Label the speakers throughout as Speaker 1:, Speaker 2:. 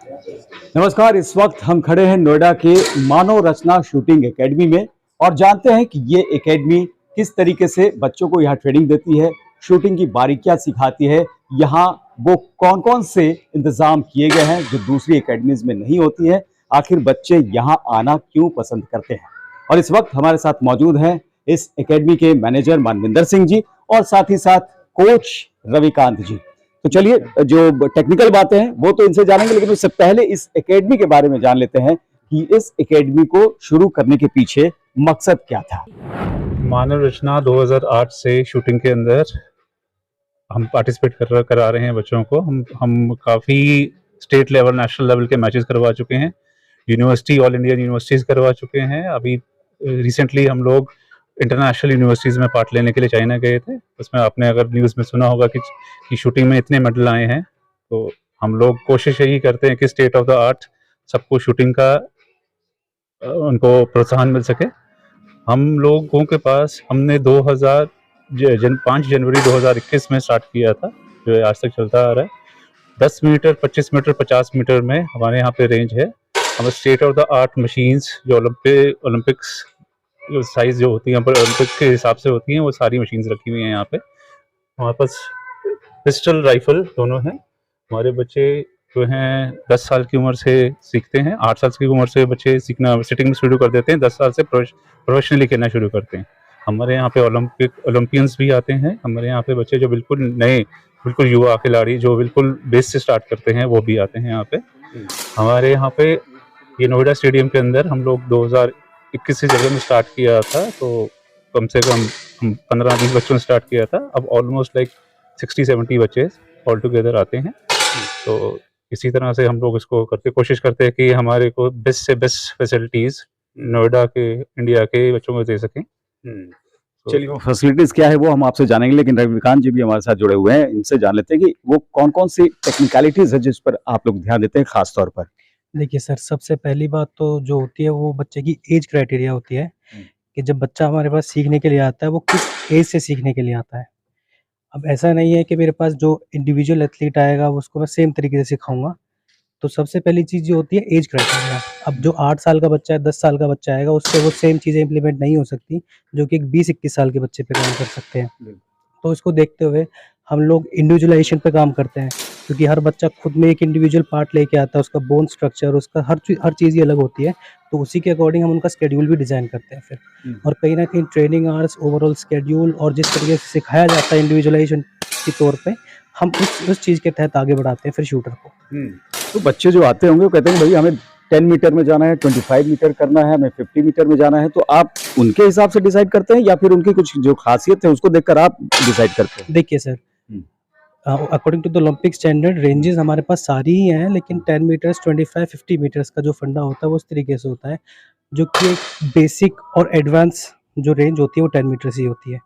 Speaker 1: नमस्कार। इस वक्त हम खड़े हैं नोएडा के मानव रचना शूटिंग एकेडमी में और जानते हैं कि ये एकेडमी किस तरीके से बच्चों को यहाँ ट्रेनिंग देती है, शूटिंग की बारीकियां सिखाती है। यहाँ वो कौन कौन से इंतजाम किए गए हैं जो दूसरी एकेडमीज में नहीं होती है। आखिर बच्चे यहाँ आना क्यों पसंद करते हैं। और इस वक्त हमारे साथ मौजूद हैं इस एकेडमी के मैनेजर मानविंदर सिंह जी और साथ ही साथ कोच रविकांत जी। तो चलिए, जो टेक्निकल बातें हैं वो तो इनसे जानेंगे, लेकिन उससे पहले इस एकेडमी के बारे में जान लेते हैं कि इस एकेडमी को शुरू करने के पीछे मकसद क्या था।
Speaker 2: मानव रचना 2008 से शूटिंग के अंदर हम पार्टिसिपेट करा रहे हैं बच्चों को। हम काफ़ी स्टेट लेवल, नेशनल लेवल के मैचेस करवा चुके हैं, यूनिवर्सिटी, ऑल इंडिया यूनिवर्सिटीज़ करवा चुके हैं। अभी रिसेंटली हम लोग इंटरनेशनल यूनिवर्सिटीज़ में पार्ट लेने के लिए चाइना गए थे। उसमें आपने अगर न्यूज़ में सुना होगा कि शूटिंग में इतने मेडल आए हैं। तो हम लोग कोशिश यही करते हैं कि स्टेट ऑफ द आर्ट सबको शूटिंग का उनको प्रोत्साहन मिल सके। हम लोगों के पास हमने 5 जनवरी 2021 में स्टार्ट किया था, जो आज तक चलता आ रहा है। 10 मीटर, 25 मीटर, 50 मीटर में हमारे यहाँ पे रेंज है। हमें state of the art machines जो ओलंपिक्स जो साइज जो होती हैं ओलंपिक के हिसाब से होती हैं, वो सारी मशीन्स रखी हुई हैं यहाँ पे। हमारे पास पिस्टल, राइफल दोनों हैं। हमारे बच्चे जो हैं 10 साल की उम्र से सीखते हैं। 8 साल की उम्र से बच्चे सीखना सिटिंग में शुरू कर देते हैं। 10 साल से प्रोफेशनली खेलना शुरू करते हैं। हमारे यहाँ पे ओलंपियंस भी आते हैं। हमारे यहाँ पे बच्चे जो बिल्कुल नए, बिल्कुल युवा खिलाड़ी जो बिल्कुल बेस से स्टार्ट करते हैं, वो भी आते हैं यहाँ पे। हमारे यहाँ पे ये नोएडा स्टेडियम के अंदर हम लोग 2021 से जगह में स्टार्ट किया था, तो कम से कम हम 15-20 बच्चों ने स्टार्ट किया था। अब ऑलमोस्ट लाइक 60-70 बच्चे ऑल टुगेदर आते हैं। तो इसी तरह से हम लोग इसको कोशिश करते हैं कि हमारे को बेस्ट से बेस्ट फैसिलिटीज़ नोएडा के, इंडिया के बच्चों को दे सकें।
Speaker 1: चलिए, वो फैसिलिटीज क्या है वो हम आपसे जानेंगे, लेकिन रविकांत जी भी हमारे साथ जुड़े हुए हैं। इनसे जान लेते हैं कि वो कौन कौन सी टेक्निकलिटीज है जिस पर आप लोग ध्यान देते हैं खास तौर पर।
Speaker 3: देखिए सर, सबसे पहली बात तो जो होती है वो बच्चे की एज क्राइटेरिया होती है कि जब बच्चा हमारे पास सीखने के लिए आता है वो किस एज से सीखने के लिए आता है। अब ऐसा नहीं है कि मेरे पास जो इंडिविजुअल एथलीट आएगा वो उसको मैं सेम तरीके से सिखाऊँगा। तो सबसे पहली चीज़ जो होती है एज क्राइटेरिया। अब जो 8 साल का बच्चा है, 10 साल का बच्चा आएगा, उससे वो सेम चीज़ें इम्प्लीमेंट नहीं हो सकती जो कि एक 20-21 साल के बच्चे पे काम कर सकते हैं। तो इसको देखते हुए हम लोग इंडिविजुअलाइजेशन पे काम करते हैं, क्योंकि हर बच्चा खुद में एक इंडिविजुअल पार्ट लेके आता है, उसका बोन स्ट्रक्चर, उसका हर चीज़ ही अलग होती है। तो उसी के अकॉर्डिंग हम उनका शेड्यूल भी डिज़ाइन करते हैं फिर। और कहीं न कहीं ट्रेनिंग आवर्स, ओवरऑल शेड्यूल और जिस तरीके से सिखाया जाता है इंडिविजुअलाइजेशन के तौर पे, हम उस चीज़ के तहत आगे बढ़ाते हैं फिर शूटर को।
Speaker 1: तो बच्चे जो आते होंगे वो कहते हैं भाई हमें 10 मीटर में जाना है, 25 मीटर करना है, हमें 50 मीटर में जाना है। तो आप उनके हिसाब से डिसाइड करते हैं या फिर उनकी कुछ जो खासियत है उसको देखकर आप डिसाइड करते हैं।
Speaker 3: देखिए sir, according to the Olympic standard ranges हमारे पास सारी ही हैं, लेकिन 10 मीटर्स, 25, 50 मीटर्स का जो फंडा होता है वो उस तरीके से होता है, जो कि एक बेसिक और एडवांस जो रेंज होती है वो 10 मीटर से ही होती है।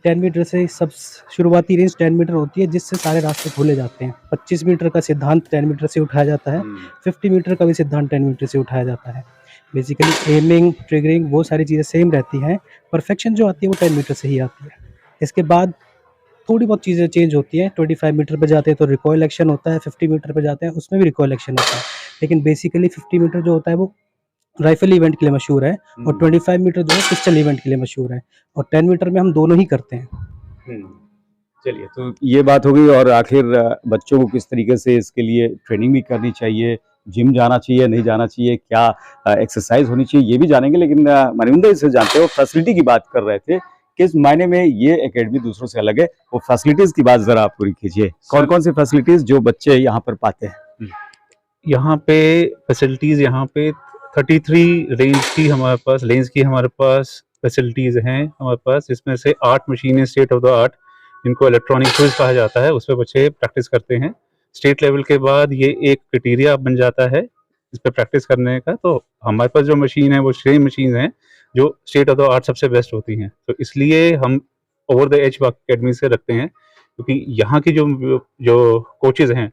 Speaker 3: 10 मीटर से सब शुरुआती रेंज 10 मीटर होती है, जिससे सारे रास्ते खोले जाते हैं। 25 मीटर का सिद्धांत 10 मीटर से उठाया जाता है। 50 मीटर का भी सिद्धांत 10 मीटर से उठाया जाता है। बेसिकली एमिंग, ट्रिगरिंग वो सारी चीज़ें सेम रहती हैं। परफेक्शन जो आती है वो 10 मीटर से ही आती है। इसके बाद थोड़ी बहुत चीज़ें चेंज होती हैं। 25 मीटर पे जाते हैं तो रिकॉइल एक्शन होता है, 50 मीटर पे जाते हैं उसमें भी रिकॉइल एक्शन होता है। लेकिन बेसिकली 50 मीटर जो होता है वो राइफल इवेंट के लिए मशहूर है और 25 मीटर जो है पिस्टल इवेंट के लिए मशहूर है, और 10 मीटर में हम दोनों ही करते हैं।
Speaker 1: चलिए, तो ये बात हो गई। और आखिर बच्चों को किस तरीके से इसके लिए ट्रेनिंग भी करनी चाहिए, जिम जाना चाहिए, नहीं जाना चाहिए, क्या एक्सरसाइज होनी चाहिए, ये भी जानेंगे। लेकिन मानविंदर से जानते हो, फैसिलिटी की बात कर रहे थे, किस मायने में ये एकेडमी दूसरों से अलग है, वो फैसिलिटीज की बात जरा आप पूरी कीजिए। कौन कौन सी फैसिलिटीज जो बच्चे यहाँ पर पाते हैं।
Speaker 2: यहाँ पे फैसिलिटीज़, यहाँ पे 33 लेंस की हमारे पास फैसिलिटीज़ हैं हमारे पास। इसमें से 8 मशीनें स्टेट ऑफ द आर्ट, जिनको इलेक्ट्रॉनिक टूल्स कहा जाता है, उस पे बच्चे प्रैक्टिस करते हैं। स्टेट लेवल के बाद ये एक क्राइटेरिया बन जाता है इस पे प्रैक्टिस करने का। तो हमारे पास जो मशीन है वो सेम मशीन हैं जो स्टेट ऑफ द आर्ट सबसे बेस्ट होती हैं। तो इसलिए हम ओवर द एज अकेडमी से रखते हैं, क्योंकि यहाँ की जो कोचेज़ हैं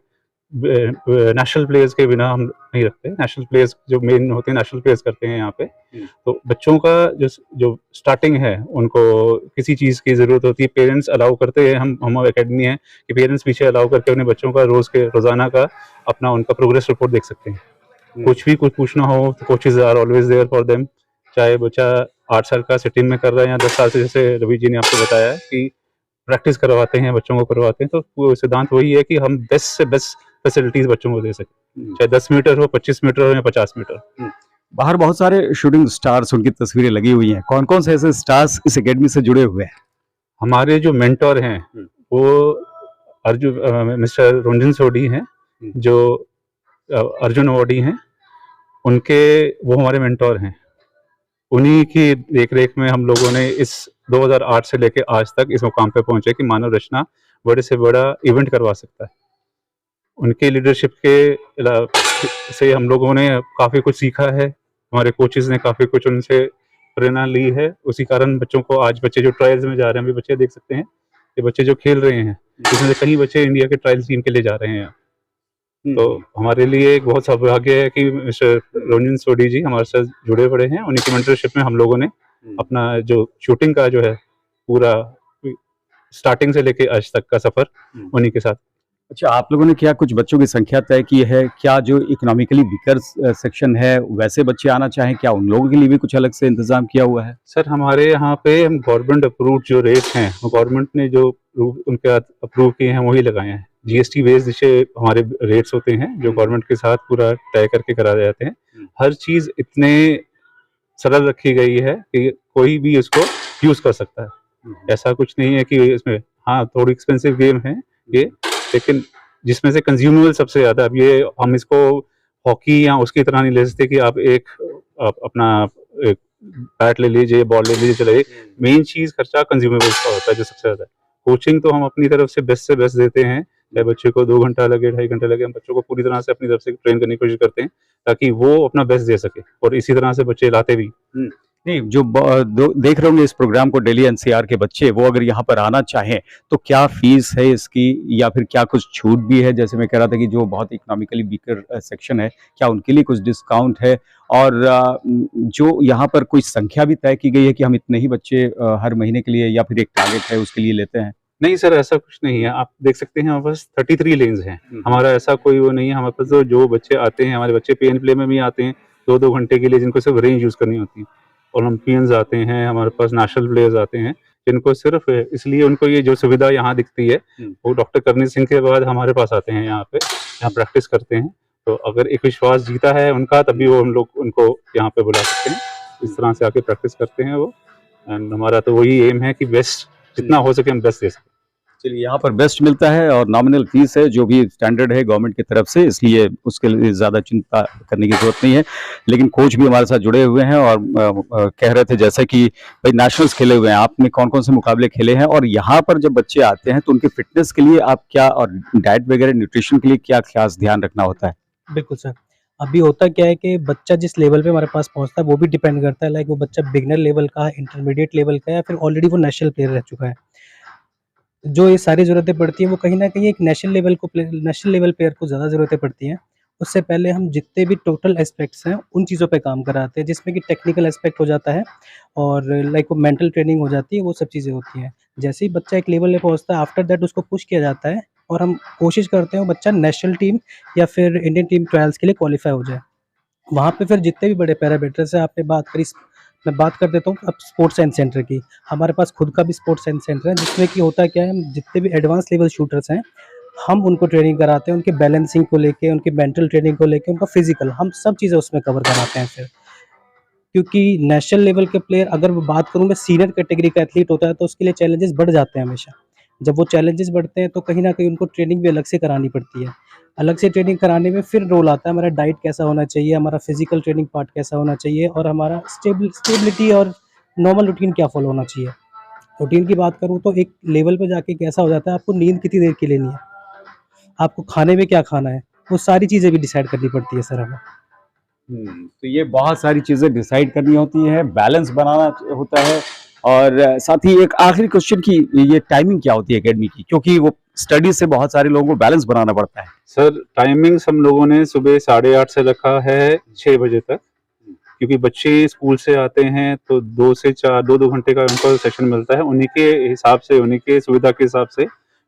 Speaker 2: नेशनल प्लेयर्स के बिना हम नहीं रखते। नेशनल प्लेयर्स जो मेन होते हैं नेशनल प्लेयर्स करते हैं यहाँ पे। तो बच्चों का जो स्टार्टिंग है उनको किसी चीज़ की ज़रूरत होती है, पेरेंट्स अलाउ करते हैं। हम एकेडमी है कि पेरेंट्स पीछे अलाउ करके अपने बच्चों का रोज़ाना का अपना उनका प्रोग्रेस रिपोर्ट देख सकते हैं। कुछ पूछना हो तो coaches are always there for them. चाहे बच्चा 8 साल का सिटी में कर रहा है या 10 साल से, जैसे रवि जी ने आपको बताया कि प्रैक्टिस करवाते हैं, बच्चों को करवाते हैं, तो वो सिद्धांत वही है कि हम बेस्ट से बेस्ट फैसिलिटीज बच्चों को दे सकें, चाहे 10 मीटर हो, 25 मीटर हो या 50 मीटर।
Speaker 1: बाहर बहुत सारे शूटिंग स्टार्स, उनकी तस्वीरें लगी हुई हैं। कौन कौन से ऐसे स्टार्स इस एकेडमी से जुड़े हुए हैं?
Speaker 2: हमारे जो मेंटोर हैं वो अर्जुन मिस्टर रंजन सोडी हैं, जो अर्जुन अवार्डी हैं, उनके वो हमारे मेंटोर हैं। उन्हीं की देख-रेख में हम लोगों ने इस 2008 से लेके आज तक इस मुकाम पे पहुंचे कि मानव रचना बड़े से बड़ा इवेंट करवा सकता है। उनके लीडरशिप के से हम लोगों ने काफ़ी कुछ सीखा है, हमारे कोचेज़ ने काफ़ी कुछ उनसे प्रेरणा ली है। उसी कारण बच्चों को आज बच्चे जो ट्रायल्स में जा रहे हैं, अभी बच्चे देख सकते हैं, ये बच्चे जो खेल रहे हैं, इसमें से कई बच्चे इंडिया के ट्रायल्स टीम के लिए जा रहे हैं। तो हमारे लिए एक बहुत सौभाग्य है कि मिस्टर रंजन सोडी जी हमारे साथ जुड़े पड़े हैं। उन्हीं की मेंटरशिप में हम लोगों ने अपना जो शूटिंग का जो है पूरा स्टार्टिंग से लेके आज तक का सफर उन्हीं के साथ।
Speaker 1: अच्छा, आप लोगों ने क्या कुछ बच्चों की संख्या तय की है? क्या जो इकोनॉमिकली वीकर सेक्शन है वैसे बच्चे आना चाहें, क्या उन लोगों के लिए भी कुछ अलग से इंतजाम किया हुआ है?
Speaker 2: सर, हमारे यहाँ पे हम गवर्नमेंट अप्रूव्ड जो रेट हैं, गवर्नमेंट ने जो उनके अप्रूव किए हैं वही लगाए हैं। जीएसटी बेस्ड से हमारे रेट्स होते हैं जो गवर्नमेंट के साथ पूरा तय करके कराए जाते हैं। हर चीज़ इतने सरल रखी गई है कि कोई भी इसको यूज़ कर सकता है। ऐसा कुछ नहीं है कि इसमें, हाँ, थोड़ी एक्सपेंसिव गेम है ये, लेकिन जिसमें से कंज्यूमेबल सबसे ज़्यादा। अब ये हम इसको हॉकी या उसकी तरह नहीं ले सकते कि आप अपना एक बैट ले लीजिए, बॉल ले लीजिए, चलाइए। मेन चीज़ खर्चा कंज्यूमेबल्स का होता है जो सबसे ज़्यादा। कोचिंग तो हम अपनी तरफ से बेस्ट देते हैं, चाहे बच्चे को 2 घंटा लगे, 2.5 घंटा लगे, हम बच्चों को पूरी तरह से अपनी तरफ से ट्रेन करने की कोशिश करते हैं ताकि वो अपना बेस्ट दे सके, और इसी तरह से बच्चे लाते भी।
Speaker 1: नहीं, जो देख रहे होंगे इस प्रोग्राम को डेली एनसीआर के बच्चे, वो अगर यहाँ पर आना चाहें तो क्या फीस है इसकी, या फिर क्या कुछ छूट भी है? जैसे मैं कह रहा था कि जो बहुत इकोनॉमिकली वीकर सेक्शन है, क्या उनके लिए कुछ डिस्काउंट है? और जो यहाँ पर कोई संख्या भी तय की गई है कि हम इतने ही बच्चे हर महीने के लिए, या फिर एक टारगेट है उसके लिए लेते हैं?
Speaker 2: नहीं सर, ऐसा कुछ नहीं है। आप देख सकते हैं हमारे पास 33 लेन्स हैं। हमारा ऐसा कोई वो नहीं है। हमारे पास जो बच्चे आते हैं, हमारे बच्चे पे एंड प्ले में भी आते हैं 2-2 घंटे के लिए, जिनको सिर्फ रेंज यूज़ करनी होती है। ओलंपियंस आते हैं, हमारे पास नेशनल प्लेयर्स आते हैं, जिनको सिर्फ इसलिए उनको ये जो सुविधा यहाँ दिखती है, वो डॉक्टर करनी सिंह के बाद हमारे पास आते हैं यहाँ पे, यहाँ प्रैक्टिस करते हैं। तो अगर एक विश्वास जीता है उनका, तभी वो हम लोग उनको यहाँ पे बुला सकते हैं। इस तरह से आके प्रैक्टिस करते हैं वो। एंड हमारा तो वही एम है कि बेस्ट जितना हो सके हम बेस्ट दे सकें।
Speaker 1: चलिए, यहाँ पर बेस्ट मिलता है और नॉमिनल फीस है जो भी स्टैंडर्ड है गवर्नमेंट की तरफ से, इसलिए उसके लिए ज़्यादा चिंता करने की जरूरत नहीं है। लेकिन कोच भी हमारे साथ जुड़े हुए हैं और कह रहे थे जैसे कि भाई नेशनल्स खेले हुए हैं, आपने कौन कौन से मुकाबले खेले हैं, और यहाँ पर जब बच्चे आते हैं तो उनके फिटनेस के लिए आप क्या, और डाइट वगैरह न्यूट्रिशन के लिए क्या खास ध्यान रखना होता है?
Speaker 3: बिल्कुल सर। अभी होता क्या है कि बच्चा जिस लेवल पे हमारे पास पहुँचता है वो भी डिपेंड करता है, लाइक वो बच्चा बिगिनर लेवल का है, इंटरमीडिएट लेवल का है, या फिर ऑलरेडी वो नेशनल प्लेयर रह चुका है। जो ये सारी ज़रूरतें पड़ती हैं वो कहीं न कहीं एक नेशनल लेवल प्लेयर को ज़्यादा ज़रूरतें पड़ती हैं। उससे पहले हम जितने भी टोटल एस्पेक्ट्स हैं उन चीज़ों पे काम कराते हैं, जिसमें कि टेक्निकल एस्पेक्ट हो जाता है और लाइक वो मेंटल ट्रेनिंग हो जाती है, वो सब चीज़ें होती हैं। जैसे ही बच्चा एक लेवल पे पहुँचता है, आफ्टर दैट उसको पुश किया जाता है और हम कोशिश करते हैं वो बच्चा नेशनल टीम या फिर इंडियन टीम ट्रायल्स के लिए क्वालीफाई हो जाए। वहाँ पे फिर जितने भी बड़े पैरामीटर्स हैं, आपने बात करी, मैं बात कर देता हूँ अब स्पोर्ट्स साइंस सेंटर की। हमारे पास खुद का भी स्पोर्ट्स साइंस सेंटर है, जिसमें कि होता क्या है, हम जितने भी एडवांस लेवल शूटर्स हैं, हम उनको ट्रेनिंग कराते हैं, उनके बैलेंसिंग को लेके, उनकी मेंटल ट्रेनिंग को लेके, उनका फिजिकल, हम सब चीज़ें उसमें कवर कराते हैं फिर। क्योंकि नेशनल लेवल के प्लेयर, अगर मैं बात करूँ, मैं सीनियर कैटेगरी का एथलीट होता है तो उसके लिए चैलेंजेस बढ़ जाते हैं हमेशा। जब वो चैलेंजेस बढ़ते हैं तो कहीं न कहीं उनको ट्रेनिंग भी अलग से करानी पड़ती है। अलग से ट्रेनिंग कराने में फिर रोल आता है हमारा डाइट कैसा होना चाहिए, हमारा फिजिकल ट्रेनिंग पार्ट कैसा होना चाहिए, और हमारा स्टेबिलिटी और नॉर्मल रूटीन क्या फॉलो होना चाहिए। रूटीन की बात करूँ तो एक लेवल पे जाके कैसा हो जाता है, आपको नींद कितनी देर की लेनी है, आपको खाने में क्या खाना है, वो सारी चीज़ें भी डिसाइड करनी पड़ती है सर हमें।
Speaker 1: तो ये बहुत सारी चीज़ें डिसाइड करनी होती है, बैलेंस बनाना होता है। और साथ ही एक आखिरी क्वेश्चन की, ये टाइमिंग क्या होती है एकेडमी की? क्योंकि वो स्टडी से बहुत सारे लोगों को बैलेंस बनाना पड़ता है।
Speaker 2: सर टाइमिंग्स हम लोगों ने सुबह 8:30 से रखा है 6 बजे तक, क्योंकि बच्चे स्कूल से आते हैं तो 2 से 4 2 घंटे का उनको सेशन मिलता है। उन्हीं के हिसाब से, उन्हीं के सुविधा के हिसाब से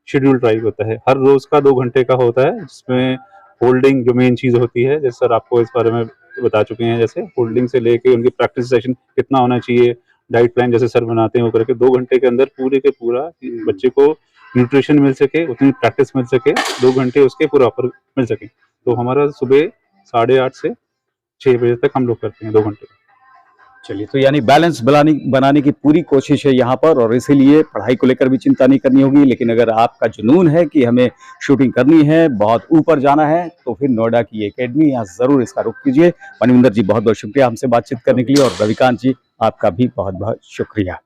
Speaker 2: शेड्यूल ड्राइव होता है। हर रोज का 2 घंटे का होता है, जिसमें होल्डिंग जो मेन चीज होती है, जैसे सर आपको इस बारे में बता चुके हैं, जैसे होल्डिंग से लेके उनकी प्रैक्टिस सेशन कितना होना चाहिए, डाइट प्लान जैसे सर बनाते हैं वो करके 2 घंटे के अंदर पूरे के पूरा बच्चे को न्यूट्रिशन मिल सके, उतनी प्रैक्टिस मिल सके, 2 घंटे उसके प्रॉपर मिल सके। तो हमारा सुबह 8:30 से 6 बजे तक हम लोग करते हैं 2 घंटे।
Speaker 1: चलिए, तो यानी बैलेंस बनाने की पूरी कोशिश है यहाँ पर, और इसीलिए पढ़ाई को लेकर भी चिंता नहीं करनी होगी। लेकिन अगर आपका जुनून है कि हमें शूटिंग करनी है, बहुत ऊपर जाना है, तो फिर नोएडा की एकेडमी, यहाँ जरूर इसका रुख कीजिए। मनविंदर जी बहुत बहुत शुक्रिया हमसे बातचीत करने के लिए, और रविकांत जी आपका भी बहुत बहुत शुक्रिया।